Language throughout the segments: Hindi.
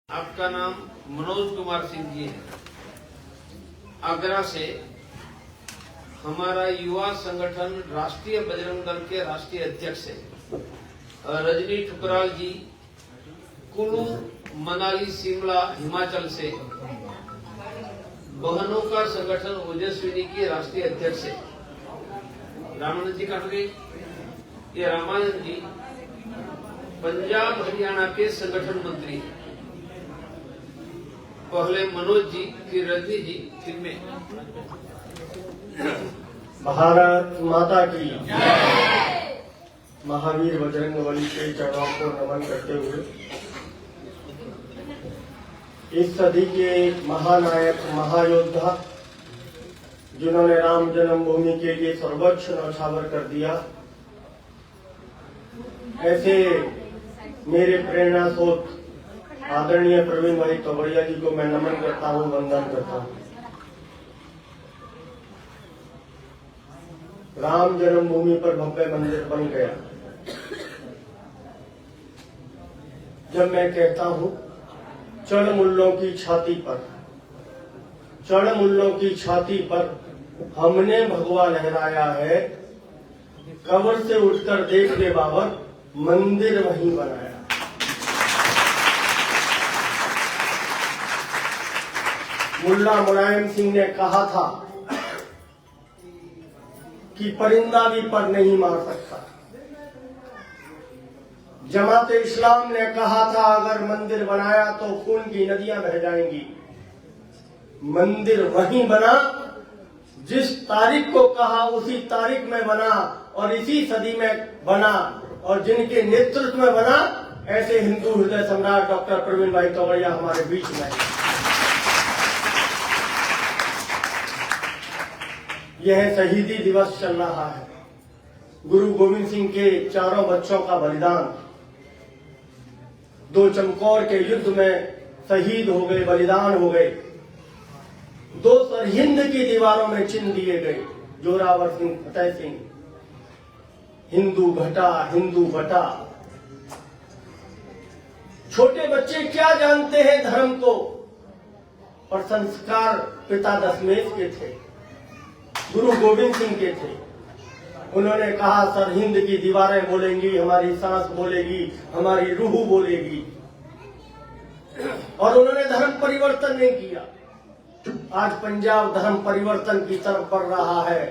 आपका नाम मनोज कुमार सिंह जी है। आगरा से हमारा युवा संगठन राष्ट्रीय बजरंग दल के राष्ट्रीय अध्यक्ष है। रजनी ठुकराल जी कुल्लू, मनाली, शिमला, हिमाचल से बहनों का संगठन ओजस्विनी की राष्ट्रीय अध्यक्ष है। रामानंद जी कहाँ गए? ये रामानंद जी पंजाब हरियाणा के संगठन मंत्री हैं। पहले मनोज जी, फिर रजनी जी, फिर मैं। भारत माता की महावीर बजरंगबली के चरणों को नमन करते हुए इस सदी के महानायक, महायोद्धा, जिन्होंने राम जन्मभूमि के लिए सर्वोच्च न्यौछावर कर दिया, ऐसे मेरे प्रेरणा स्रोत आदरणीय प्रवीण भाई तोगड़िया जी को मैं नमन करता हूँ, वंदन करता हूँ। राम जन्मभूमि पर भव्य मंदिर बन गया। जब मैं कहता हूँ चढ़ मुल्लों की छाती पर, चढ़ मुल्लों की छाती पर हमने भगवा लहराया है, कब्र से उठकर देख ले बाबर, मंदिर वहीं बनाया। मुल्ला मुलायम सिंह ने कहा था कि परिंदा भी पर नहीं मार सकता। जमाते इस्लाम ने कहा था अगर मंदिर बनाया तो खून की नदियां बह जाएंगी। मंदिर वहीं बना, जिस तारीख को कहा उसी तारीख में बना और इसी सदी में बना, और जिनके नेतृत्व में बना, ऐसे हिंदू हृदय सम्राट डॉक्टर प्रवीण भाई तोगड़िया हमारे बीच में है। यह शहीदी दिवस चल रहा है। गुरु गोविंद सिंह के चारों बच्चों का बलिदान, दो चमकौर के युद्ध में शहीद हो गए, बलिदान हो गए, दो सरहिंद की दीवारों में चिन्ह दिए गए, जोरावर सिंह, फतेह सिंह। हिंदू घटा, हिंदू बटा। छोटे बच्चे क्या जानते हैं धर्म को, और संस्कार पिता दशमेश के थे, गुरु गोविंद सिंह के थे। उन्होंने कहा सरहिंद की दीवारें बोलेंगी, हमारी सांस बोलेगी, हमारी रूह बोलेगी। और उन्होंने धर्म परिवर्तन नहीं किया। आज पंजाब धर्म परिवर्तन की तरफ बढ़ रहा है।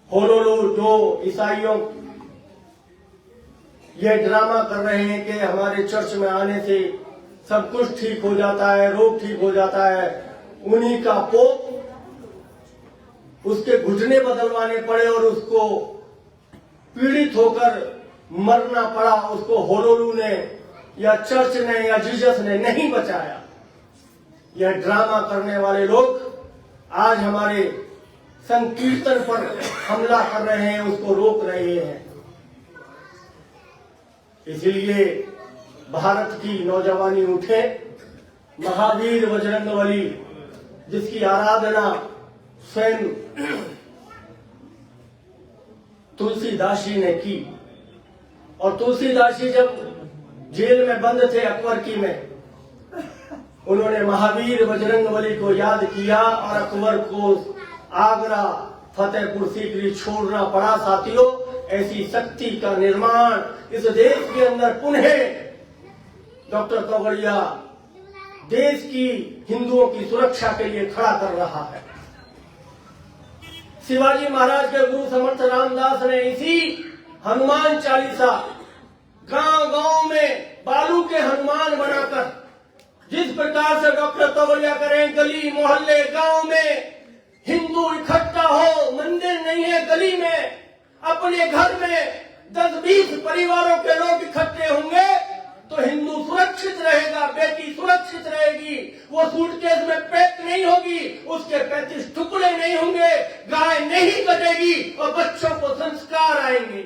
होलोलू जो ईसाइयों ये ड्रामा कर रहे हैं कि हमारे चर्च में आने से सब कुछ ठीक हो जाता है, रोग ठीक हो जाता है, उन्हीं का पोप, उसके घुटने बदलवाने पड़े और उसको पीड़ित होकर मरना पड़ा। उसको होलोलू ने या चर्च ने या जीसस ने नहीं बचाया। यह ड्रामा करने वाले लोग आज हमारे संकीर्तन पर हमला कर रहे हैं, उसको रोक रहे हैं। इसलिए भारत की नौजवानी उठे, महावीर बजरंगबली जिसकी आराधना स्वयं तुलसीदास जी ने की, और तुलसीदास जी जब जेल में बंद थे अकबर की में, उन्होंने महावीर बजरंगबली को याद किया और अकबर को आगरा, फतेहपुर सीकरी छोड़ना पड़ा। साथियों, ऐसी शक्ति का निर्माण इस देश के अंदर पुनः डॉक्टर तोगड़िया देश की, हिंदुओं की सुरक्षा के लिए खड़ा कर रहा है। शिवाजी महाराज के गुरु समर्थ रामदास ने इसी हनुमान चालीसा गांव गांव में बालू के हनुमान बनाकर, जिस प्रकार से डॉक्टर तोगड़िया करें, गली मोहल्ले गांव में हिंदू इकट्ठा हो, मंदिर नहीं है गली में, अपने घर में 10-20 परिवारों के लोग इकट्ठे होंगे तो हिंदू सुरक्षित रहेगा, बेटी सुरक्षित रहेगी, वो सूटकेस में पैक नहीं होगी, उसके 35 टुकड़े नहीं होंगे, गाय नहीं कटेगी और बच्चों को संस्कार आएंगे।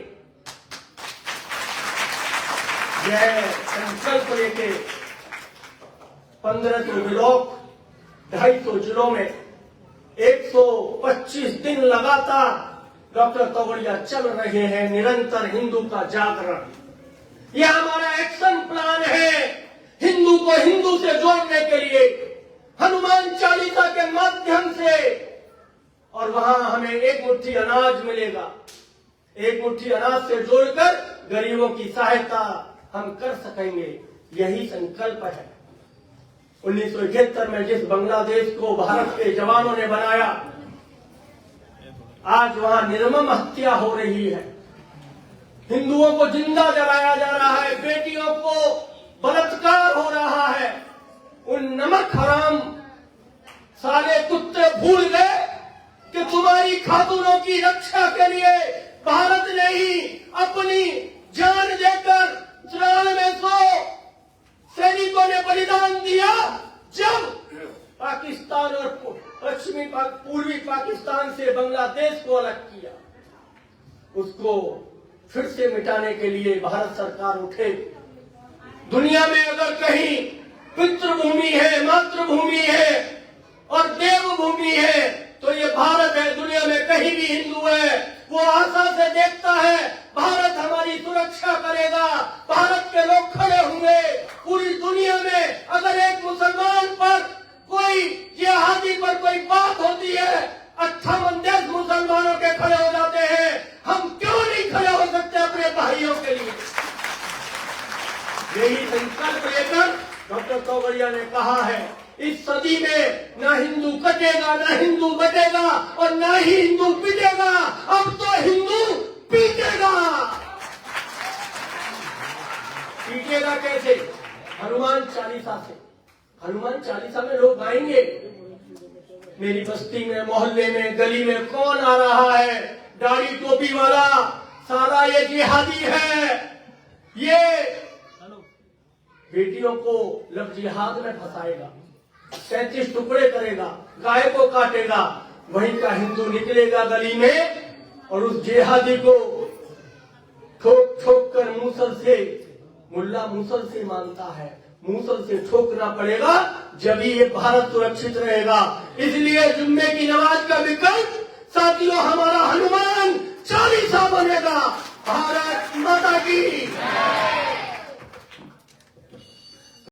यह संकल्प लेके 1500 ब्लॉक, 250 जिलों में 125 दिन लगातार डॉक्टर तोगड़िया चल रहे हैं। निरंतर हिंदू का जागरण, यह हमारा एक्शन प्लान है। हिंदू को हिंदू से जोड़ने के लिए हनुमान चालीसा के माध्यम से, और वहां हमें एक मुट्ठी अनाज मिलेगा। एक मुट्ठी अनाज से जोड़कर गरीबों की सहायता हम कर सकेंगे, यही संकल्प है। 1971 में जिस बांग्लादेश को भारत के जवानों ने बनाया, आज वहां निर्मम हत्या हो रही है। हिंदुओं को जिंदा जलाया जा रहा है, बेटियों को बलात्कार हो रहा है। उन नमक हराम साले कुत्ते भूल गए कि तुम्हारी खातूनों की रक्षा के लिए भारत ने ही अपनी जान देकर 9400 सैनिकों ने बलिदान दिया। जब पाकिस्तान और पूर्वी पाकिस्तान से बांग्लादेश को अलग किया, उसको फिर से मिटाने के लिए भारत सरकार उठे। दुनिया में अगर कहीं पितृभूमि है, मातृभूमि है और देवभूमि है तो ये भारत है। दुनिया में कहीं भी हिंदू है वो आशा से देखता है भारत हमारी सुरक्षा करेगा, भारत के लोग खड़े होंगे। पूरी दुनिया में अगर एक मुसलमान पर कोई जिहादी पर कोई बात होती है, 58 देश मुसलमानों के खड़े हो जाते हैं। हम क्यों नहीं खड़े हो सकते अपने भाइयों के लिए? यही संकल्प लेकर डॉक्टर तोगड़िया ने कहा है, इस सदी में ना हिंदू कटेगा, ना हिंदू बटेगा और ना ही हिंदू पिटेगा, अब तो हिंदू पीटेगा। पीटेगा कैसे? हनुमान चालीसा से। हनुमान चालीसा में लोग गाएंगे, मेरी बस्ती में, मोहल्ले में, गली में कौन आ रहा है दाढ़ी टोपी वाला, सारा ये जिहादी है, ये बेटियों को लव जिहाद में फंसाएगा, 37 टुकड़े करेगा, गाय को काटेगा। वहीं का हिंदू निकलेगा गली में और उस जिहादी को ठोक ठोक कर मूसल से, मुल्ला मूसल से मानता है, मूसल से ठोकना पड़ेगा, जब ही ये भारत सुरक्षित रहेगा। इसलिए जुम्मे की नमाज का विकल्प साथियों हमारा हनुमान चालीसा बनेगा। भारत माता की